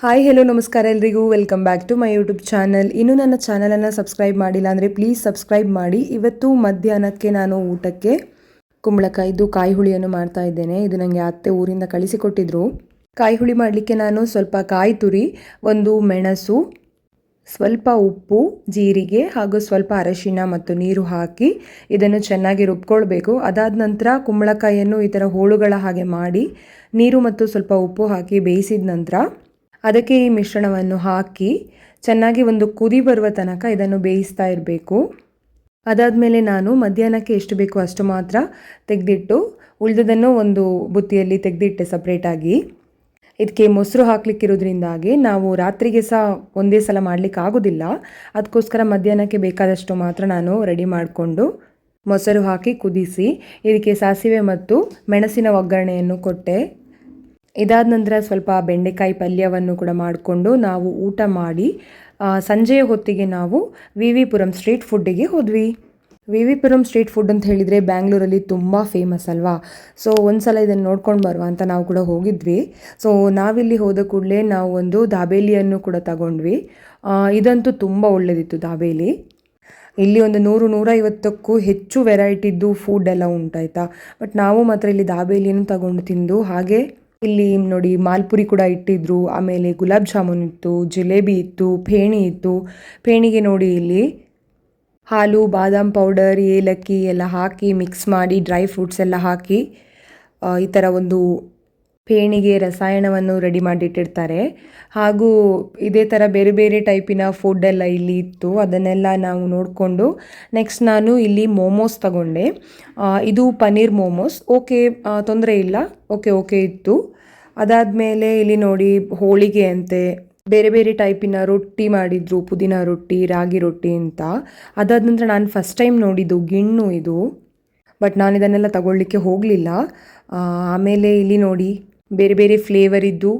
Hi hello ನಮಸ್ಕಾರ ಎಲ್ರಿಗೂ welcome back to my YouTube channel. ಇನ್ನೂ ನನ್ನ ಚಾನಲನ್ನು ಸಬ್ಸ್ಕ್ರೈಬ್ ಮಾಡಿಲ್ಲ ಅಂದರೆ ಪ್ಲೀಸ್ ಸಬ್ಸ್ಕ್ರೈಬ್ ಮಾಡಿ. ಇವತ್ತು ಮಧ್ಯಾಹ್ನಕ್ಕೆ ನಾನು ಊಟಕ್ಕೆ ಕುಂಬಳಕಾಯಿದು ಕಾಯಿ ಹುಳಿಯನ್ನು ಮಾಡ್ತಾ ಇದ್ದೇನೆ. ಇದು ನನಗೆ ಅತ್ತೆ ಊರಿಂದ ಕಳಿಸಿಕೊಟ್ಟಿದ್ರು. ಕಾಯಿ ಹುಳಿ ಮಾಡಲಿಕ್ಕೆ ನಾನು ಸ್ವಲ್ಪ ಕಾಯಿ ತುರಿ, ಒಂದು ಮೆಣಸು, ಸ್ವಲ್ಪ ಉಪ್ಪು, ಜೀರಿಗೆ ಹಾಗೂ ಸ್ವಲ್ಪ ಅರಶಿನ ಮತ್ತು ನೀರು ಹಾಕಿ ಇದನ್ನು ಚೆನ್ನಾಗಿ ರುಬ್ಕೊಳ್ಬೇಕು. ಅದಾದ ನಂತರ ಕುಂಬಳಕಾಯಿಯನ್ನು ಈ ಥರ ಹೋಳುಗಳ ಹಾಗೆ ಮಾಡಿ ನೀರು ಮತ್ತು ಸ್ವಲ್ಪ ಉಪ್ಪು ಹಾಕಿ ಬೇಯಿಸಿದ ನಂತರ ಅದಕ್ಕೆ ಈ ಮಿಶ್ರಣವನ್ನು ಹಾಕಿ ಚೆನ್ನಾಗಿ ಒಂದು ಕುದಿ ಬರುವ ತನಕ ಇದನ್ನು ಬೇಯಿಸ್ತಾ ಇರಬೇಕು. ಅದಾದಮೇಲೆ ನಾನು ಮಧ್ಯಾಹ್ನಕ್ಕೆ ಎಷ್ಟು ಬೇಕೋ ಅಷ್ಟು ಮಾತ್ರ ತೆಗೆದಿಟ್ಟು ಉಳಿದದನ್ನು ಒಂದು ಬುತ್ತಿಯಲ್ಲಿ ತೆಗೆದಿಟ್ಟೆ ಸಪ್ರೇಟಾಗಿ. ಇದಕ್ಕೆ ಮೊಸರು ಹಾಕಲಿಕ್ಕಿರೋದ್ರಿಂದಾಗಿ ನಾವು ರಾತ್ರಿಗೆ ಸಹ ಒಂದೇ ಸಲ ಮಾಡಲಿಕ್ಕೆ ಆಗೋದಿಲ್ಲ. ಅದಕ್ಕೋಸ್ಕರ ಮಧ್ಯಾಹ್ನಕ್ಕೆ ಬೇಕಾದಷ್ಟು ಮಾತ್ರ ನಾನು ರೆಡಿ ಮಾಡಿಕೊಂಡು ಮೊಸರು ಹಾಕಿ ಕುದಿಸಿ ಇದಕ್ಕೆ ಸಾಸಿವೆ ಮತ್ತು ಮೆಣಸಿನ ಒಗ್ಗರಣೆಯನ್ನು ಕೊಟ್ಟೆ. ಇದಾದ ನಂತರ ಸ್ವಲ್ಪ ಬೆಂಡೆಕಾಯಿ ಪಲ್ಯವನ್ನು ಕೂಡ ಮಾಡಿಕೊಂಡು ನಾವು ಊಟ ಮಾಡಿ ಸಂಜೆಯ ಹೊತ್ತಿಗೆ ನಾವು ವಿ ಪುರಂ ಸ್ಟ್ರೀಟ್ ಫುಡ್ಡಿಗೆ ಹೋದ್ವಿ. ವಿ ಪುರಂ ಸ್ಟ್ರೀಟ್ ಫುಡ್ ಅಂತ ಹೇಳಿದರೆ ಬ್ಯಾಂಗ್ಳೂರಲ್ಲಿ ತುಂಬ ಫೇಮಸ್ ಅಲ್ವಾ. ಸೊ ಒಂದು ಸಲ ಇದನ್ನು ನೋಡ್ಕೊಂಡು ಬರುವ ಅಂತ ನಾವು ಕೂಡ ಹೋಗಿದ್ವಿ. ಸೊ ನಾವಿಲ್ಲಿ ಹೋದ ಕೂಡಲೇ ನಾವು ಒಂದು ದಾಬೇಲಿಯನ್ನು ಕೂಡ ತಗೊಂಡ್ವಿ. ಇದಂತೂ ತುಂಬ ಒಳ್ಳೆಯದಿತ್ತು ದಾಬೇಲಿ. ಇಲ್ಲಿ ಒಂದು 100-150ಕ್ಕೂ ಹೆಚ್ಚು ವೆರೈಟಿದ್ದು ಫುಡ್ ಎಲ್ಲ ಉಂಟಾಯ್ತಾ. ಬಟ್ ನಾವು ಮಾತ್ರ ಇಲ್ಲಿ ದಾಬೇಲಿಯನ್ನು ತಗೊಂಡು ತಿಂದು, ಹಾಗೆ ಇಲ್ಲಿ ನೋಡಿ ಮಾಲ್ಪುರಿ ಕೂಡ ಇಟ್ಟಿದ್ರು. ಆಮೇಲೆ ಗುಲಾಬ್ ಜಾಮೂನ್ ಇತ್ತು, ಜಿಲೇಬಿ ಇತ್ತು, ಫೇಣಿ ಇತ್ತು. ಫೇಣಿಗೆ ನೋಡಿ ಇಲ್ಲಿ ಹಾಲು, ಬಾದಾಮ್ ಪೌಡರ್, ಏಲಕ್ಕಿ ಎಲ್ಲ ಹಾಕಿ ಮಿಕ್ಸ್ ಮಾಡಿ ಡ್ರೈ ಫ್ರೂಟ್ಸ್ ಎಲ್ಲ ಹಾಕಿ ಈ ಥರ ಒಂದು ಫೇಣಿಗೆ ರಸಾಯನವನ್ನು ರೆಡಿ ಮಾಡಿಟ್ಟಿರ್ತಾರೆ. ಹಾಗೂ ಇದೇ ಥರ ಬೇರೆ ಬೇರೆ ಟೈಪಿನ ಫುಡ್ ಎಲ್ಲ ಇಲ್ಲಿ ಇತ್ತು. ಅದನ್ನೆಲ್ಲ ನಾವು ನೋಡಿಕೊಂಡು ನೆಕ್ಸ್ಟ್ ನಾನು ಇಲ್ಲಿ ಮೋಮೋಸ್ ತಗೊಂಡೆ. ಇದು ಪನ್ನೀರ್ ಮೋಮೋಸ್. ಓಕೆ, ತೊಂದರೆ ಇಲ್ಲ, ಓಕೆ ಇತ್ತು. ಅದಾದಮೇಲೆ ಇಲ್ಲಿ ನೋಡಿ ಹೋಳಿಗೆ ಅಂತೆ ಬೇರೆ ಬೇರೆ ಟೈಪಿನ ರೊಟ್ಟಿ ಮಾಡಿದ್ರು, ಪುದೀನ ರೊಟ್ಟಿ, ರಾಗಿ ರೊಟ್ಟಿ ಅಂತ. ಅದಾದ ನಂತರ ನಾನು ಫಸ್ಟ್ ಟೈಮ್ ನೋಡಿದ್ದು ಗಿಣ್ಣು ಇದು, ಬಟ್ ನಾನು ಇದನ್ನೆಲ್ಲ ತಗೊಳ್ಳಿಕ್ಕೆ ಹೋಗಲಿಲ್ಲ. ಆಮೇಲೆ ಇಲ್ಲಿ ನೋಡಿ ಬೇರೆ ಬೇರೆ ಫ್ಲೇವರ್ ಇದ್ದು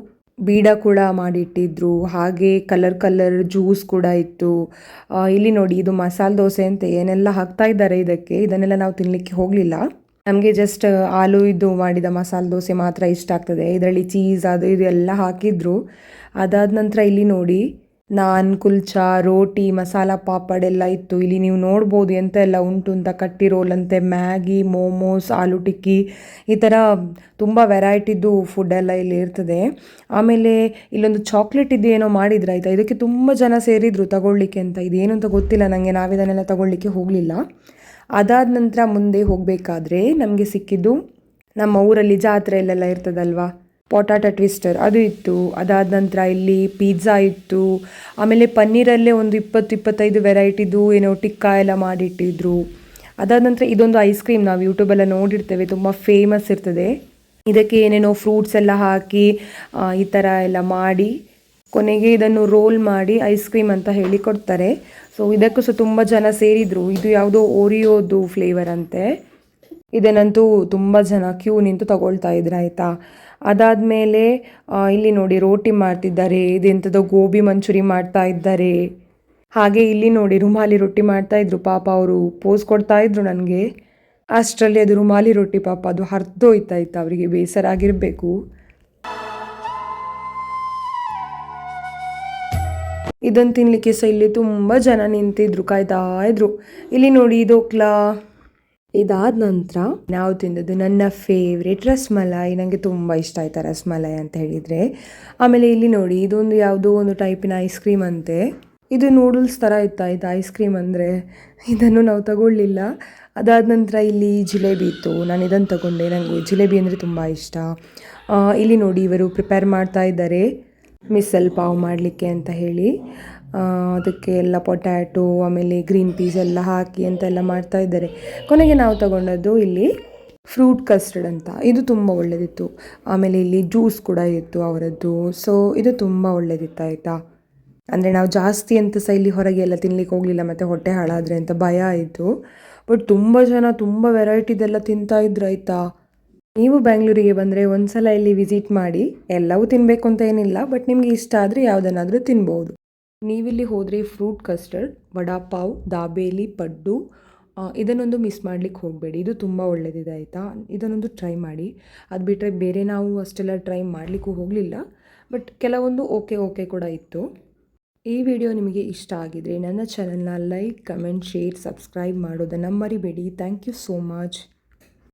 ಬೀಡ ಕೂಡ ಮಾಡಿಟ್ಟಿದ್ರು, ಹಾಗೆ ಕಲರ್ ಜ್ಯೂಸ್ ಕೂಡ ಇತ್ತು. ಇಲ್ಲಿ ನೋಡಿ ಇದು ಮಸಾಲೆ ದೋಸೆ ಅಂತ ಏನೆಲ್ಲ ಹಾಕ್ತಾ ಇದ್ದಾರೆ ಇದನ್ನೆಲ್ಲ ನಾವು ತಿನ್ನಲಿಕ್ಕೆ ಹೋಗಲಿಲ್ಲ. ನಮಗೆ ಜಸ್ಟ್ ಆಲೂ ಇದು ಮಾಡಿದ ಮಸಾಲೆ ದೋಸೆ ಮಾತ್ರ ಇಷ್ಟ ಆಗ್ತದೆ. ಇದರಲ್ಲಿ ಚೀಸ್ ಅದು ಇದು ಎಲ್ಲ ಹಾಕಿದ್ರು. ಅದಾದ ನಂತರ ಇಲ್ಲಿ ನೋಡಿ ನಾನ್, ಕುಲ್ಚಾ, ರೋಟಿ, ಮಸಾಲ ಪಾಪಡ್ ಎಲ್ಲ ಇತ್ತು. ಇಲ್ಲಿ ನೀವು ನೋಡ್ಬೋದು ಎಂತ ಎಲ್ಲ ಉಂಟು ಅಂತ. ಕಟ್ಟಿ ರೋಲ್ ಅಂತೆ, ಮ್ಯಾಗಿ, ಮೋಮೋಸ್, ಆಲೂ ಟಿಕ್ಕಿ, ಈ ಥರ ತುಂಬ ವೆರೈಟಿದ್ದು ಫುಡ್ ಎಲ್ಲ ಇಲ್ಲಿ ಇರ್ತದೆ. ಆಮೇಲೆ ಇಲ್ಲೊಂದು ಚಾಕ್ಲೇಟ್ ಇದು ಏನೋ ಮಾಡಿದ್ರು ಆಯಿತಾ. ಇದಕ್ಕೆ ತುಂಬ ಜನ ಸೇರಿದ್ರು ತಗೊಳ್ಳಿಕ್ಕೆ ಅಂತ. ಇದೇನು ಅಂತ ಗೊತ್ತಿಲ್ಲ ನನಗೆ, ನಾವಿದನ್ನೆಲ್ಲ ತಗೊಳ್ಳಿಕ್ಕೆ ಹೋಗಲಿಲ್ಲ. ಅದಾದ ನಂತರ ಮುಂದೆ ಹೋಗಬೇಕಾದ್ರೆ ನಮಗೆ ಸಿಕ್ಕಿದ್ದು ನಮ್ಮ ಊರಲ್ಲಿ ಜಾತ್ರೆಯಲ್ಲೆಲ್ಲ ಇರ್ತದಲ್ವಾ, ಪೊಟಾಟೊ ಟ್ವಿಸ್ಟರ್ ಅದು ಇತ್ತು. ಅದಾದ ನಂತರ ಇಲ್ಲಿ ಪಿಜ್ಜಾ ಇತ್ತು. ಆಮೇಲೆ ಪನ್ನೀರಲ್ಲೇ ಒಂದು 20-25 ವೆರೈಟಿದು ಏನೋ ಟಿಕ್ಕಾ ಎಲ್ಲ ಮಾಡಿಟ್ಟಿದ್ರು. ಅದಾದ ನಂತರ ಇದೊಂದು ಐಸ್ ಕ್ರೀಮ್ ನಾವು ಯೂಟ್ಯೂಬೆಲ್ಲ ನೋಡಿರ್ತೇವೆ, ತುಂಬ ಫೇಮಸ್ ಇರ್ತದೆ. ಇದಕ್ಕೆ ಏನೇನೋ ಫ್ರೂಟ್ಸ್ ಎಲ್ಲ ಹಾಕಿ ಈ ಥರ ಎಲ್ಲ ಮಾಡಿ ಕೊನೆಗೆ ಇದನ್ನು ರೋಲ್ ಮಾಡಿ ಐಸ್ ಕ್ರೀಮ್ ಅಂತ ಹೇಳಿ ಕೊಡ್ತಾರೆ. ಸೊ ಇದಕ್ಕೂ ಸಹ ತುಂಬ ಜನ ಸೇರಿದರು. ಇದು ಯಾವುದೋ ಓರಿಯೋದು ಫ್ಲೇವರ್ ಅಂತೆ. ಇದನ್ನಂತೂ ತುಂಬ ಜನ ಕ್ಯೂ ನಿಂತು ತಗೊಳ್ತಾ ಇದ್ರು ಆಯಿತಾ. ಅದಾದಮೇಲೆ ಇಲ್ಲಿ ನೋಡಿ ರೋಟಿ ಮಾಡ್ತಿದ್ದಾರೆ, ಇದೆಂಥದೋ ಗೋಬಿ ಮಂಚೂರಿ ಮಾಡ್ತಾ ಇದ್ದಾರೆ. ಹಾಗೆ ಇಲ್ಲಿ ನೋಡಿ ರುಮಾಲಿ ರೊಟ್ಟಿ ಮಾಡ್ತಾಯಿದ್ರು. ಪಾಪ ಅವರು ಪೋಸ್ ಕೊಡ್ತಾ ಇದ್ರು ನನಗೆ. ಅಷ್ಟರಲ್ಲಿ ಅದು ರುಮಾಲಿ ರೊಟ್ಟಿ ಪಾಪ ಅದು ಹರಿದೋಯ್ತಾಯ್ತು. ಅವರಿಗೆ ಬೇಸರ ಆಗಿರಬೇಕು. ಇದನ್ನು ತಿನ್ನಲಿಕ್ಕೆ ಸಹ ಇಲ್ಲಿ ತುಂಬ ಜನ ನಿಂತಿದ್ರು, ಕಾಯ್ತಾ ಇದ್ರು. ಇಲ್ಲಿ ನೋಡಿ ಇದೋಕ್ಲಾ. ಇದಾದ ನಂತರ ನಾವು ತಿಂದದ್ದು ನನ್ನ ಫೇವ್ರೇಟ್ ರಸ್ಮಲಾಯಿ. ನನಗೆ ತುಂಬ ಇಷ್ಟ ಆಯ್ತಾ ರಸ್ಮಲಾಯಿ ಅಂತ ಹೇಳಿದರೆ. ಆಮೇಲೆ ಇಲ್ಲಿ ನೋಡಿ ಇದೊಂದು ಯಾವುದೋ ಒಂದು ಟೈಪಿನ ಐಸ್ ಕ್ರೀಮ್ ಅಂತೆ. ಇದು ನೂಡಲ್ಸ್ ಥರ ಇತ್ತಾಯ್ತು ಐಸ್ ಕ್ರೀಮ್ ಅಂದರೆ. ಇದನ್ನು ನಾವು ತಗೊಳ್ಳಿಲ್ಲ. ಅದಾದ ನಂತರ ಇಲ್ಲಿ ಜಿಲೇಬಿ ಇತ್ತು. ನಾನು ಇದನ್ನು ತಗೊಂಡೆ, ನನಗೆ ಜಿಲೇಬಿ ಅಂದರೆ ತುಂಬ ಇಷ್ಟ. ಇಲ್ಲಿ ನೋಡಿ ಇವರು ಪ್ರಿಪೇರ್ ಮಾಡ್ತಾ ಇದ್ದಾರೆ ಮಿಸಲ್ ಪಾವ್ ಮಾಡಲಿಕ್ಕೆ ಅಂತ ಹೇಳಿ. ಅದಕ್ಕೆ ಎಲ್ಲ ಪೊಟ್ಯಾಟೊ ಆಮೇಲೆ ಗ್ರೀನ್ ಪೀಸ್ ಎಲ್ಲ ಹಾಕಿ ಅಂತೆಲ್ಲ ಮಾಡ್ತಾ ಇದ್ದಾರೆ. ಕೊನೆಗೆ ನಾವು ತಗೊಂಡದ್ದು ಇಲ್ಲಿ ಫ್ರೂಟ್ ಕಸ್ಟರ್ಡ್ ಅಂತ. ಇದು ತುಂಬ ಒಳ್ಳೆಯದಿತ್ತು. ಆಮೇಲೆ ಇಲ್ಲಿ ಜ್ಯೂಸ್ ಕೂಡ ಇತ್ತು ಅವರದ್ದು. ಸೊ ಇದು ತುಂಬ ಒಳ್ಳೆಯದಿತ್ತು ಆಯಿತಾ. ಅಂದರೆ ನಾವು ಜಾಸ್ತಿ ಅಂತ ಸಹ ಇಲ್ಲಿ ಹೊರಗೆ ಎಲ್ಲ ತಿನ್ಲಿಕ್ಕೆ ಹೋಗಲಿಲ್ಲ, ಮತ್ತು ಹೊಟ್ಟೆ ಹಾಳಾದರೆ ಅಂತ ಭಯ ಆಯಿತು. ಬಟ್ ತುಂಬ ಜನ ತುಂಬ ವೆರೈಟಿದೆಲ್ಲ ತಿಂತಾಯಿದ್ರು ಆಯಿತಾ. ನೀವು ಬ್ಯಾಂಗ್ಳೂರಿಗೆ ಬಂದರೆ ಒಂದು ಸಲ ಇಲ್ಲಿ ವಿಸಿಟ್ ಮಾಡಿ. ಎಲ್ಲವೂ ತಿನ್ನಬೇಕು ಅಂತ ಏನಿಲ್ಲ, ಬಟ್ ನಿಮಗೆ ಇಷ್ಟ ಆದರೆ ಯಾವುದನ್ನಾದರೂ ತಿನ್ಬೋದು. ನೀವಿಲ್ಲಿ ಹೋದರೆ ಫ್ರೂಟ್ ಕಸ್ಟರ್ಡ್, ವಡಾಪಾವ್, ದಾಬೇಲಿ, ಪಡ್ಡು ಇದನ್ನೊಂದು ಮಿಸ್ ಮಾಡಲಿಕ್ಕೆ ಹೋಗಬೇಡಿ. ಇದು ತುಂಬ ಒಳ್ಳೆಯದಿದೆ ಆಯಿತಾ. ಇದನ್ನೊಂದು ಟ್ರೈ ಮಾಡಿ. ಅದು ಬಿಟ್ಟರೆ ಬೇರೆ ನಾವು ಅಷ್ಟೆಲ್ಲ ಟ್ರೈ ಮಾಡಲಿಕ್ಕೂ ಹೋಗಲಿಲ್ಲ. ಬಟ್ ಕೆಲವೊಂದು ಓಕೆ ಕೂಡ ಇತ್ತು. ಈ ವಿಡಿಯೋ ನಿಮಗೆ ಇಷ್ಟ ಆಗಿದ್ರೆ ನನ್ನ ಚಾನಲ್ನ ಲೈಕ್, ಕಮೆಂಟ್, ಶೇರ್, ಸಬ್ಸ್ಕ್ರೈಬ್ ಮಾಡೋದನ್ನು ಮರಿಬೇಡಿ. Thank you so much.